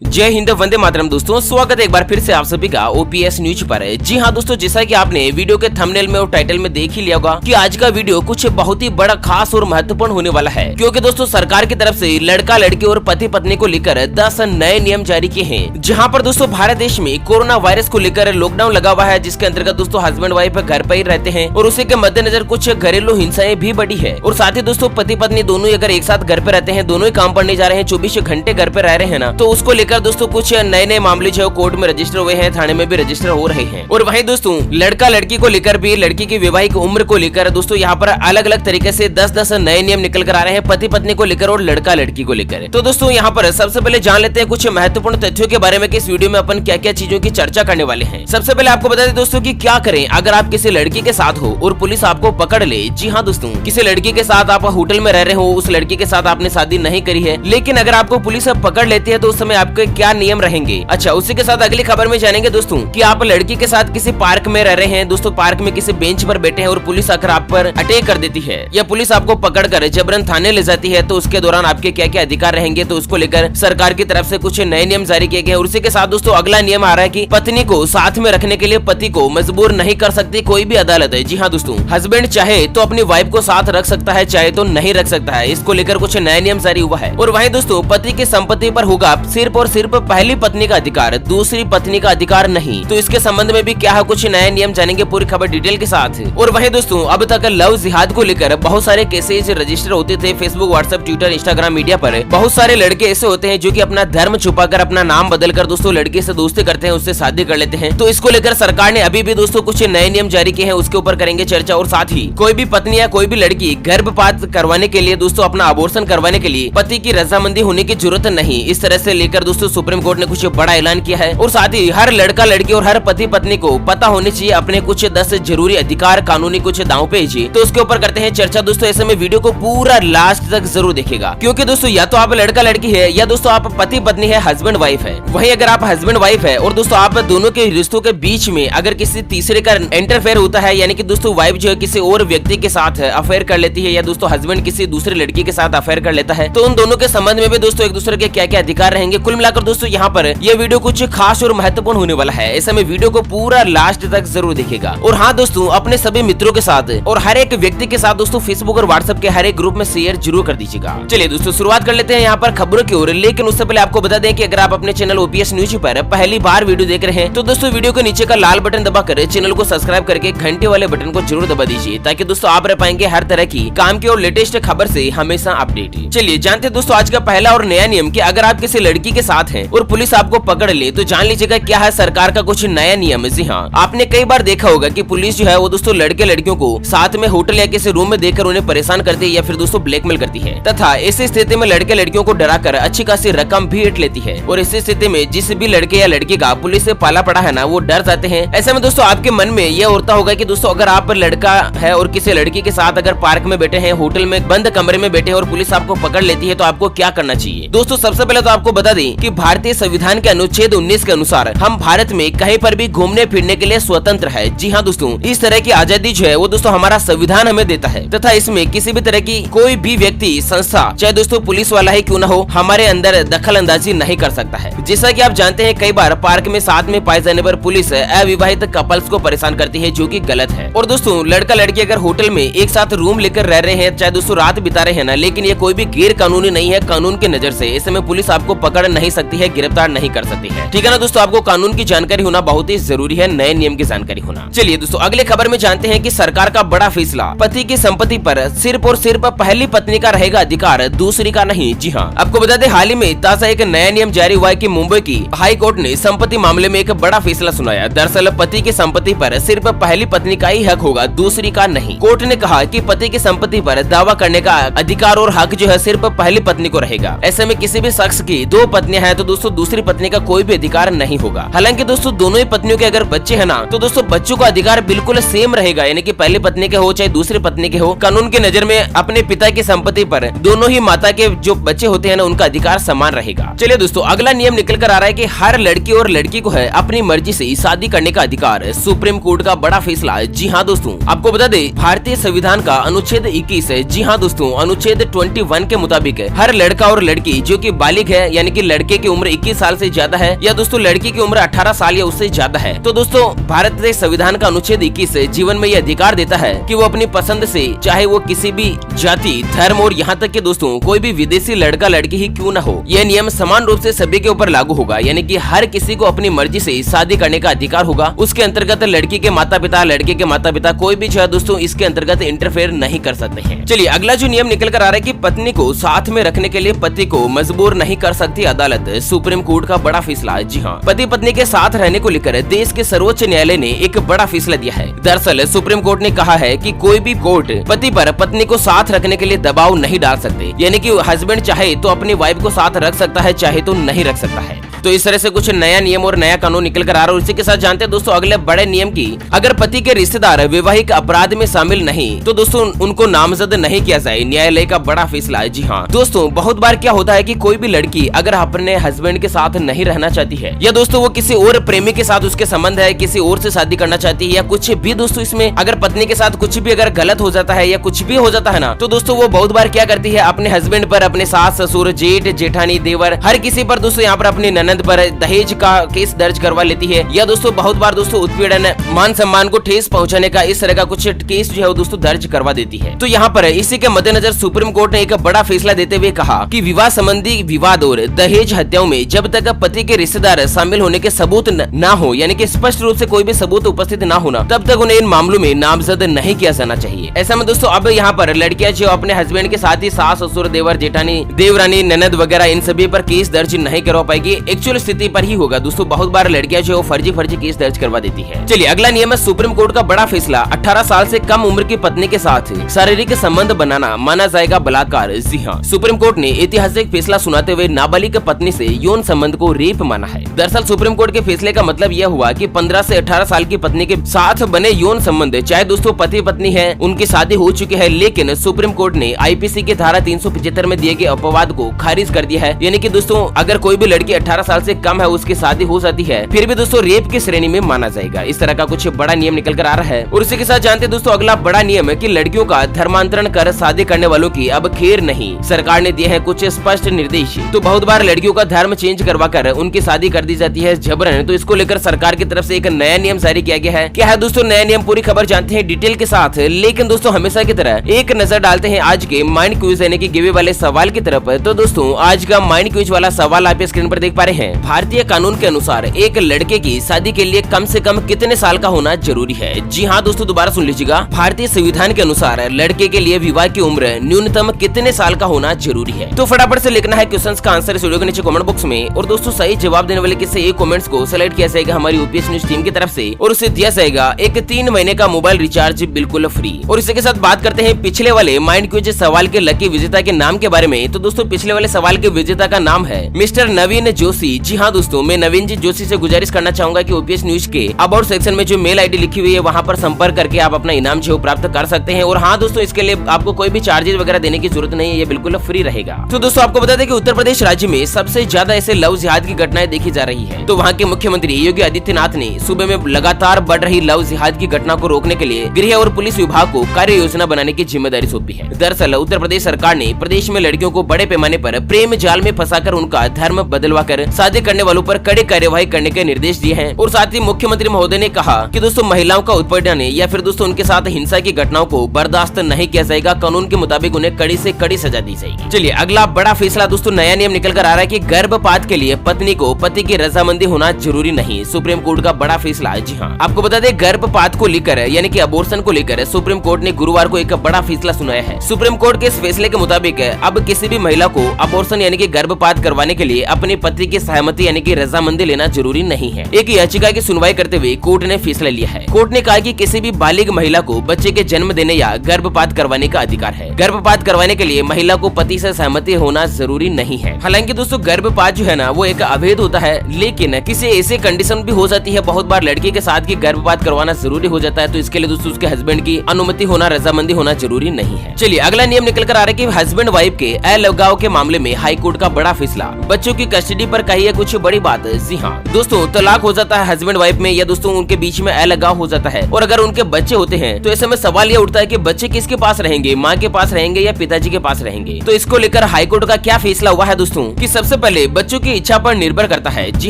जय हिंद, वंदे मातरम। दोस्तों स्वागत है एक बार फिर से आप सभी का ओपीएस न्यूज पर। जी हाँ दोस्तों, जैसा कि आपने वीडियो के थंबनेल में और टाइटल में देख ही लिया होगा कि आज का वीडियो कुछ बहुत ही बड़ा, खास और महत्वपूर्ण होने वाला है, क्योंकि दोस्तों सरकार की तरफ से लड़का लड़की और पति पत्नी को लेकर 10 नए नियम जारी किए हैं। जहाँ पर दोस्तों भारत देश में कोरोना वायरस को लेकर लॉकडाउन लगा हुआ है, जिसके अंतर्गत दोस्तों हस्बैंड वाइफ घर पर ही रहते हैं और उसी के मद्देनजर कुछ घरेलू हिंसाएं भी बढ़ी है। और साथ ही दोस्तों पति पत्नी दोनों ही अगर एक साथ घर पे रहते हैं, दोनों ही काम पर नहीं जा रहे हैं, 24 घंटे घर पे रह रहे हैं ना, तो उसको लेकर दोस्तों कुछ नए नए मामले जो कोर्ट में रजिस्टर हुए हैं, थाने में भी रजिस्टर हो रहे हैं। और वहीं दोस्तों लड़का लड़की को लेकर भी, लड़की की वैवाहिक उम्र को लेकर दोस्तों यहाँ पर अलग अलग तरीके से 10 नए नियम निकल कर आ रहे हैं, पति पत्नी को लेकर और लड़का लड़की को लेकर। तो दोस्तों यहाँ पर सबसे पहले जान लेते हैं कुछ महत्वपूर्ण तथ्यों के बारे में कि इस वीडियो में अपन क्या क्या चीजों की चर्चा करने वाले हैं। सबसे पहले आपको बता दें दोस्तों कि क्या करें अगर आप किसी लड़की के साथ हो और पुलिस आपको पकड़ ले। जी हाँ दोस्तों, किसी लड़की के साथ आप होटल में रह रहे हो, उस लड़की के साथ आपने शादी नहीं करी है, लेकिन अगर आपको पुलिस पकड़ लेती है तो उस समय आपके क्या नियम रहेंगे। अच्छा, उसी के साथ अगली खबर में जानेंगे दोस्तों कि आप लड़की के साथ किसी पार्क में रह रहे हैं, दोस्तों पार्क में किसी बेंच पर बैठे हैं और पुलिस आकर आप पर अटैक कर देती है या पुलिस आपको पकड़कर जबरन थाने ले जाती है, तो उसके दौरान आपके क्या क्या अधिकार रहेंगे। तो उसको लेकर सरकार की तरफ से कुछ नए नियम जारी किए गए। उसी के साथ दोस्तों अगला नियम आ रहा है कि पत्नी को साथ में रखने के लिए पति को मजबूर नहीं कर सकती कोई भी अदालत है। जी हाँ दोस्तों, हस्बैंड चाहे तो अपनी वाइफ को साथ रख सकता है, चाहे तो नहीं रख सकता है। इसको लेकर कुछ नया नियम जारी हुआ है। और वहीं दोस्तों पति की संपत्ति पर होगा सिर्फ और सिर्फ पहली पत्नी का अधिकार, दूसरी पत्नी का अधिकार नहीं। तो इसके संबंध में भी क्या है, कुछ नए नियम जानेंगे पूरी खबर डिटेल के साथ। और वहीं दोस्तों अब तक लव जिहाद को लेकर बहुत सारे केसेज रजिस्टर होते थे Facebook, WhatsApp, Twitter, Instagram media पर। बहुत सारे लड़के ऐसे होते हैं जो कि अपना धर्म छुपाकर, अपना नाम बदलकर दोस्तों लड़के से दोस्ती करते हैं, उससे शादी कर लेते हैं। तो इसको लेकर सरकार ने अभी भी दोस्तों कुछ नए नियम जारी किए हैं, उसके ऊपर करेंगे चर्चा। और साथ ही कोई भी पत्नी या कोई भी लड़की गर्भपात करवाने के लिए, दोस्तों अपना अबॉर्शन करवाने के लिए पति की रजामंदी होने की जरूरत नहीं, इस तरह से लेकर दोस्तों सुप्रीम कोर्ट ने कुछ बड़ा ऐलान किया है। और साथ ही हर लड़का लड़की और हर पति पत्नी को पता होनी चाहिए अपने कुछ 10 जरूरी अधिकार, कानूनी कुछ दांव पेच। तो उसके ऊपर करते हैं चर्चा दोस्तों। ऐसे में वीडियो को पूरा लास्ट तक जरूर देखेगा, क्योंकि दोस्तों या तो आप लड़का लड़की है या दोस्तों आप पति पत्नी है, हस्बैंड वाइफ है। वहीं अगर आप हस्बैंड वाइफ है और दोस्तों आप दोनों के रिश्तों के बीच में अगर किसी तीसरे का इंटरफेयर होता है, यानी कि दोस्तों वाइफ जो है किसी और व्यक्ति के साथ अफेयर कर लेती है या दोस्तों हस्बैंड किसी दूसरी लड़की के साथ अफेयर कर लेता है, तो उन दोनों के संबंध में भी दोस्तों एक दूसरे के क्या क्या अधिकार रहेंगे। कुल मिलाकर दोस्तों यहाँ पर यह वीडियो कुछ खास और महत्वपूर्ण होने वाला है। ऐसे में वीडियो को पूरा लास्ट तक जरूर देखेगा। और हाँ दोस्तों, अपने सभी मित्रों के साथ और हर एक व्यक्ति के साथ दोस्तों फेसबुक और व्हाट्सएप के हर एक ग्रुप में शेयर जरूर कर दीजिएगा। चलिए दोस्तों शुरुआत कर लेते हैं यहाँ पर खबरों की ओर। लेकिन उससे पहले आपको बता दें कि अगर आप अपने चैनल ओपीएस न्यूज पर पहली बार वीडियो देख रहे हैं तो दोस्तों वीडियो के नीचे का लाल बटन दबाकर चैनल को सब्सक्राइब करके घंटे वाले बटन को जरूर दबा दीजिए, ताकि दोस्तों आप रह पाएंगे हर तरह की काम की और लेटेस्ट खबर से हमेशा अपडेट। चलिए जानते हैं दोस्तों आज का पहला और नया नियम कि अगर आप किसी लड़की के साथ हैं और पुलिस आपको पकड़ ले तो जान लीजिएगा क्या है सरकार का कुछ नया नियम। जी हाँ, आपने कई बार देखा होगा कि पुलिस जो है वो दोस्तों लड़के लड़कियों को साथ में होटल या किसी रूम में देखकर उन्हें परेशान करती है या फिर दोस्तों ब्लैकमेल करती है, तथा ऐसी स्थिति में लड़के लड़कियों को डराकर अच्छी खासी रकम भी ऐंठ लेती है। और इसी स्थिति में जिस भी लड़के या लड़की का पुलिस से पाला पड़ा है ना, वो डर जाते हैं। ऐसे में दोस्तों आपके मन में यह उड़ता होगा कि दोस्तों अगर आप लड़का है और किसी लड़की के साथ अगर पार्क में बैठे हैं, होटल में बंद कमरे में बैठे हैं और पुलिस आपको पकड़ लेती है तो आपको क्या करना चाहिए। दोस्तों सबसे पहले तो आपको बता दें कि भारतीय संविधान के अनुच्छेद 19 के अनुसार हम भारत में कहीं पर भी घूमने फिरने के लिए स्वतंत्र है। जी हाँ दोस्तों, इस तरह की आजादी जो है वो दोस्तों हमारा संविधान हमें देता है, तथा इसमें किसी भी तरह की कोई भी व्यक्ति, संस्था, चाहे दोस्तों पुलिस वाला ही क्यों न हो, हमारे अंदर दखल अंदाजी नहीं कर सकता है। जैसा कि आप जानते हैं कई बार पार्क में साथ में पाए जाने पर पुलिस अविवाहित कपल्स को परेशान करती है, जो कि गलत है। और दोस्तों लड़का लड़की अगर होटल में एक साथ रूम लेकर रह रहे हैं, चाहे दोस्तों रात बिता रहे हैं ना, लेकिन ये कोई भी गैर कानूनी नहीं है कानून की नजर से, ऐसे में पुलिस आपको पकड़ नहीं सकती है, गिरफ्तार नहीं कर सकती है। ठीक है ना दोस्तों, आपको कानून की जानकारी होना बहुत ही जरूरी है, नए नियम की जानकारी होना। चलिए दोस्तों अगले खबर में जानते हैं कि सरकार का बड़ा फैसला, पति की संपत्ति पर सिर्फ और सिर्फ पहली पत्नी का रहेगा अधिकार, दूसरी का नहीं। जी हाँ, आपको बता दें हाल ही में ताजा एक नया नियम जारी हुआ है कि मुंबई की हाई कोर्ट ने संपत्ति मामले में एक बड़ा फैसला सुनाया। दरअसल पति की संपत्ति पर सिर्फ पहली पत्नी का ही हक होगा, दूसरी का नहीं। कोर्ट ने कहा कि पति की संपत्ति पर दावा करने का अधिकार और हक जो है सिर्फ पहली पत्नी को रहेगा। ऐसे में किसी भी शख्स की 2 पत्नियां हैं तो दोस्तों दूसरी पत्नी का कोई भी अधिकार नहीं होगा। हालांकि दोस्तों दोनों ही पत्नियों के अगर बच्चे हैं ना, तो दोस्तों बच्चों का अधिकार बिल्कुल सेम रहेगा, यानी कि पहली पत्नी के हो चाहे दूसरी पत्नी के हो, कानून की नजर में अपने पिता की संपत्ति पर दोनों ही माता के जो बच्चे होते हैं ना, उनका अधिकार समान रहेगा। चलिए दोस्तों अगला नियम निकल कर आ रहा है कि हर लड़की और लड़की को है अपनी मर्जी से शादी करने का अधिकार, सुप्रीम कोर्ट का बड़ा फैसला। जी हाँ दोस्तों, आपको बता दें भारतीय संविधान का अनुच्छेद 21 जी हाँ दोस्तों, अनुच्छेद 21 के मुताबिक हर लड़का और लड़की जो कि बालिग है, यानी कि लड़के की उम्र 21 साल से ज्यादा है या दोस्तों लड़की की उम्र 18 साल या उससे ज्यादा है, तो दोस्तों भारत देश संविधान का अनुच्छेद 21 जीवन में यह अधिकार देता है कि वो अपनी पसंद से, चाहे वो किसी भी जाति, धर्म और यहाँ तक कि दोस्तों कोई भी विदेशी लड़का लड़की ही क्यों न हो, यह नियम समान रूप से सभी के ऊपर लागू होगा। यानी कि हर किसी को अपनी मर्जी से शादी करने का अधिकार होगा। उसके अंतर्गत लड़की के माता पिता, लड़के के माता पिता कोई भी जो है दोस्तों इसके अंतर्गत इंटरफेयर नहीं कर सकते हैं। चलिए अगला जो नियम निकल कर आ रहा है कि पत्नी को साथ में रखने के लिए पति को मजबूर नहीं कर सकती अदालत, सुप्रीम कोर्ट का बड़ा फैसला। जी हाँ, पति पत्नी के साथ रहने को लेकर देश के सर्वोच्च न्यायालय ने एक बड़ा फैसला दिया है। दरअसल सुप्रीम कोर्ट ने कहा है कि कोई भी कोर्ट पति पर पत्नी को साथ रखने के लिए दबाव नहीं डाल सकते। यानी कि हस्बैंड चाहे तो अपनी वाइफ को साथ रख सकता है, चाहे तो नहीं रख सकता है। तो इस तरह से कुछ नया नियम और नया कानून निकल कर आ रहा है। इसी के साथ जानते हैं दोस्तों अगले बड़े नियम की, अगर पति के रिश्तेदार वैवाहिक अपराध में शामिल नहीं तो दोस्तों उनको नामजद नहीं किया जाए, न्यायालय का बड़ा फैसला है। जी हाँ दोस्तों, बहुत बार क्या होता है कि कोई भी लड़की अगर अपने हस्बैंड के साथ नहीं रहना चाहती है या दोस्तों वो किसी और प्रेमी के साथ उसके संबंध है, किसी और से शादी करना चाहती है या कुछ भी दोस्तों इसमें अगर पत्नी के साथ कुछ भी अगर गलत हो जाता है या कुछ भी हो जाता है ना, तो दोस्तों वो बहुत बार क्या करती है, अपने हस्बैंड पर, अपने सास ससुर, जेठ जेठानी, देवर, हर किसी पर दोस्तों यहाँ पर अपनी ननद पर दहेज का केस दर्ज करवा लेती है या दोस्तों बहुत बार दोस्तों उत्पीड़न, मान सम्मान को ठेस पहुंचाने का इस तरह का कुछ केस जो है वो दोस्तों दर्ज करवा देती है। तो यहाँ पर इसी के मद्देनजर सुप्रीम कोर्ट ने एक बड़ा फैसला देते हुए कहा कि विवाह संबंधी विवाद और दहेज हत्याओं में जब तक पति के रिश्तेदार शामिल होने के सबूत न हो, यानी कि स्पष्ट रूप से कोई भी सबूत उपस्थित न होना, तब तक उन्हें इन मामलों में नामजद नहीं किया जाना चाहिए। ऐसा में दोस्तों अब यहाँ पर लड़कियां जो अपने हस्बैंड के साथ ही सास ससुर, देवर जेठानी, देवरानी, ननद वगैरह इन सभी पर केस दर्ज नहीं करवा पाएगी। एक्चुअल स्थिति पर ही होगा दोस्तों, बहुत बार लड़कियां जो फर्जी केस दर्ज करवा देती है। चलिए अगला नियम है सुप्रीम कोर्ट का बड़ा फैसला, 18 साल से कम उम्र की पत्नी के साथ शारीरिक संबंध बनाना माना जाएगा बलात्कार। जी हाँ, सुप्रीम कोर्ट ने ऐतिहासिक फैसला सुनाते हुए नाबालिग पत्नी से यौन संबंध को रेप माना है। दरअसल सुप्रीम कोर्ट के फैसले का मतलब यह हुआ कि 15 से 18 साल की पत्नी के साथ बने यौन संबंध, चाहे दोस्तों पति पत्नी है, उनकी शादी हो चुकी है, लेकिन सुप्रीम कोर्ट ने आईपीसी के धारा 375 में दिए गए अपवाद को खारिज कर दिया है। यानी कि दोस्तों अगर कोई भी लड़की 18 साल से कम है, उसकी शादी हो जाती है, फिर भी दोस्तों रेप की श्रेणी में माना जाएगा। इस तरह का कुछ बड़ा नियम निकल कर आ रहा है। और इसी के साथ जानते हैं दोस्तों अगला बड़ा नियम है कि लड़कियों का धर्मांतरण कर शादी करने वालों की अब खैर नहीं, सरकार ने दिए हैं कुछ स्पष्ट निर्देश। तो बहुत बार लड़कियों का धर्म चेंज करवा कर उनकी शादी कर दी जाती है जबरन, तो इसको लेकर सरकार की तरफ से एक नया नियम जारी किया गया है। क्या है दोस्तों नया नियम, पूरी खबर जानते हैं डिटेल के साथ। लेकिन दोस्तों हमेशा की तरह एक नजर डालते हैं आज के माइंड क्विज यानी कि गिवे वाले सवाल की तरफ। तो दोस्तों आज का माइंड क्विज वाला सवाल आप स्क्रीन पर देख पा रहे हैं। भारतीय कानून के अनुसार एक लड़के की शादी के लिए कम से कम कितने साल का होना जरूरी है? जी हाँ दोस्तों, दोबारा सुन लीजिएगा। भारतीय संविधान के अनुसार लड़के के लिए विवाह की उम्र न्यूनतम कितने साल का होना जरूरी है? तो फटाफट से लिखना है क्वेश्चंस का आंसर इस वीडियो के नीचे कमेंट बॉक्स में। और दोस्तों सही जवाब देने वाले किसी एक कमेंट्स को सिलेक्ट किया जाएगा हमारी यूपीएस न्यूज टीम की तरफ से और उसे दिया जाएगा एक 3 महीने का मोबाइल रिचार्ज बिल्कुल फ्री। और इसी के साथ बात करते हैं पिछले वाले माइंड क्विज सवाल के लकी विजेता के नाम के बारे में। तो दोस्तों पिछले वाले सवाल के विजेता का नाम है मिस्टर नवीन जोशी। जी हाँ दोस्तों, मैं नवीन जी जोशी से गुजारिश करना चाहूंगा कि ओपीएस न्यूज के अबाउट सेक्शन में जो मेल आईडी लिखी हुई है वहां पर संपर्क करके आप अपना इनाम जो प्राप्त कर सकते हैं। और हाँ दोस्तों, इसके लिए आपको कोई भी चार्जेस वगैरह देने की जरूरत नहीं है, ये बिल्कुल फ्री रहेगा। तो दोस्तों आपको बता दें कि उत्तर प्रदेश राज्य में सबसे ज्यादा ऐसे लव जिहाद की घटनाएं देखी जा रही है। तो वहाँ के मुख्यमंत्री योगी आदित्यनाथ ने सूबे में लगातार बढ़ रही लव जिहाद की घटना को रोकने के लिए गृह और पुलिस विभाग को कार्य योजना बनाने की जिम्मेदारी सौंपी है। दरअसल उत्तर प्रदेश सरकार ने प्रदेश में लड़कियों को बड़े पैमाने पर प्रेम जाल में फंसाकर उनका धर्म बदलवा कर शादी करने वालों पर कड़ी कार्यवाही करने के निर्देश दिए हैं। और साथ ही मुख्यमंत्री महोदय ने कहा कि दोस्तों महिलाओं का उत्पीड़न या फिर दोस्तों उनके साथ हिंसा की घटनाओं को बर्दाश्त नहीं किया जाएगा, कानून के मुताबिक उन्हें कड़ी से कड़ी सजा दी जाएगी। चलिए अगला बड़ा फैसला दोस्तों, नया नियम निकल कर आ रहा है कि गर्भपात के लिए पत्नी को पति की रजामंदी होना जरूरी नहीं, सुप्रीम कोर्ट का बड़ा फैसला। जी हाँ, आपको बता दें गर्भपात को लेकर यानी कि अबॉर्शन को लेकर सुप्रीम कोर्ट ने गुरुवार को एक बड़ा फैसला सुनाया है। सुप्रीम कोर्ट के इस फैसले के मुताबिक अब किसी भी महिला को अबॉर्शन यानी कि गर्भपात करवाने के लिए अपने पति की सहमति यानी कि रजामंदी लेना जरूरी नहीं है। एक याचिका की सुनवाई करते हुए कोर्ट ने फैसला लिया है। कोर्ट ने कहा कि किसी भी बालिग महिला को बच्चे के जन्म देने या गर्भपात करवाने का अधिकार है। गर्भपात करवाने के लिए महिला को पति से सहमति होना जरूरी नहीं है। हालांकि दोस्तों गर्भपात जो है ना वो एक अवैध होता है, लेकिन किसी ऐसे कंडीशन भी हो जाती है, बहुत बार लड़की के साथ की गर्भपात करवाना जरूरी हो जाता है, तो इसके लिए दोस्तों उसके हस्बैंड की अनुमति होना, रजामंदी होना जरूरी नहीं है। चलिए अगला नियम निकल कर आ रहा है कि हस्बैंड वाइफ के अलगाव के मामले में हाई कोर्ट का बड़ा फैसला। बच्चों की कस्टडी पर कही है कुछ बड़ी बात। जी हाँ दोस्तों, तलाक हो जाता है हस्बैंड वाइफ में या दोस्तों उनके बीच में अलगाव हो जाता है, और अगर उनके बच्चे होते हैं तो ऐसे में सवाल ये उठता है कि बच्चे किसके पास रहेंगे, माँ के पास रहेंगे या पिताजी के पास रहेंगे। तो इसको लेकर हाईकोर्ट का क्या फैसला हुआ है दोस्तों कि सबसे पहले बच्चों की इच्छा पर निर्भर करता है। जी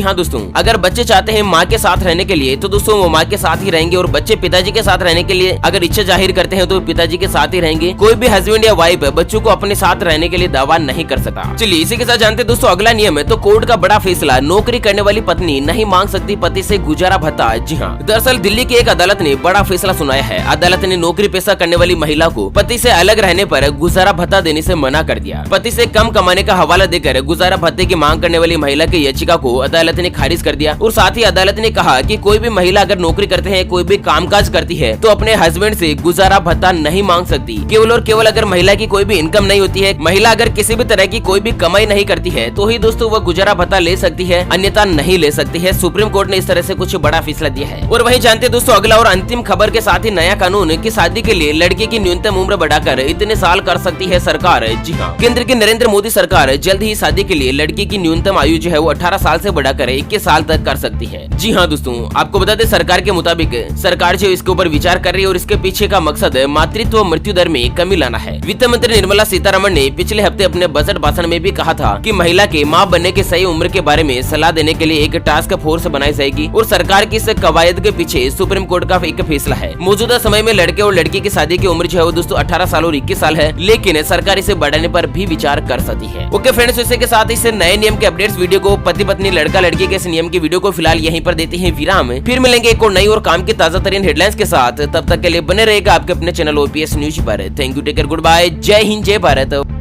हाँ दोस्तों, अगर बच्चे चाहते हैं माँ के साथ रहने के लिए तो दोस्तों वो माँ के साथ ही रहेंगे, और बच्चे पिताजी के साथ रहने के लिए अगर इच्छा जाहिर करते हैं तो पिताजी के साथ ही रहेंगे। कोई भी हस्बैंड या वाइफ बच्चों को अपने साथ रहने के लिए दावा नहीं कर सकता। चलिए इसी के साथ जानते हैं दोस्तों अगला नियम है। तो कोर्ट का बड़ा फैसला, नौकरी करने वाली पत्नी नहीं मांग सकती पति से गुजारा भत्ता। जी हाँ, दरअसल दिल्ली की एक अदालत ने बड़ा फैसला सुनाया है। अदालत ने नौकरी पेशा करने वाली महिला को पति से अलग रहने पर गुजारा भत्ता देने से मना कर दिया। पति से कम कमाने का हवाला देकर गुजारा भत्ते की मांग करने वाली महिला की याचिका को अदालत ने खारिज कर दिया, और साथ ही अदालत ने कहा कि कोई भी महिला अगर नौकरी करते हैं, कोई भी कामकाज करती है तो अपने हस्बैंड से गुजारा भत्ता नहीं मांग सकती। केवल और केवल अगर महिला की कोई भी इनकम नहीं होती है, महिला अगर किसी भी तरह की कोई भी कमाई नहीं करती है तो ही दोस्तों वह गुजारा भत्ता ले सकती है, अन्यथा नहीं ले सकती है। सुप्रीम कोर्ट ने इस तरह से कुछ बड़ा फैसला दिया है। और वहीं जानते हैं दोस्तों अगला और अंतिम खबर के साथ ही नया कानून की शादी के लिए लड़के की न्यूनतम उम्र बढ़ाकर इतने साल कर सकती है सरकार। जी हाँ, केंद्र की नरेंद्र मोदी सरकार जल्द ही शादी के लिए लड़की की न्यूनतम आयु जो है वो 18 साल से बढ़ाकर 21 साल तक कर सकती है। जी हाँ दोस्तों, आपको बता दें सरकार के मुताबिक सरकार जो इसके ऊपर विचार कर रही है, और इसके पीछे का मकसद मातृत्व मृत्यु दर में कमी लाना है। वित्त मंत्री निर्मला सीतारमण ने पिछले हफ्ते अपने बजट भाषण में भी कहा था कि महिला के मां बनने के सही उम्र के बारे में सलाह देने के लिए एक टास्क फोर्स बनाई जाएगी, और सरकार की इस कवायद के पीछे सुप्रीम कोर्ट का एक फैसला है। मौजूदा समय में लड़के और लड़की की शादी की उम्र जो है वो दोस्तों 18 साल और 21 साल है, लेकिन सरकार इसे बढ़ाने पर भी विचार कर सकती है। ओके फ्रेंड्स, इसी के साथ इस नए नियम के अपडेट्स वीडियो को, पति पत्नी लड़का लड़की के इस नियम की वीडियो को फिलहाल यहीं पर देते हैं विराम। फिर मिलेंगे एक और नई और काम की ताजा तरीन हेडलाइंस के साथ। तब तक के लिए बने रहेगा आपके अपने चैनल ओपीएस न्यूज पर। Thank you, take care, good bye, जय हिंद, जय भारत।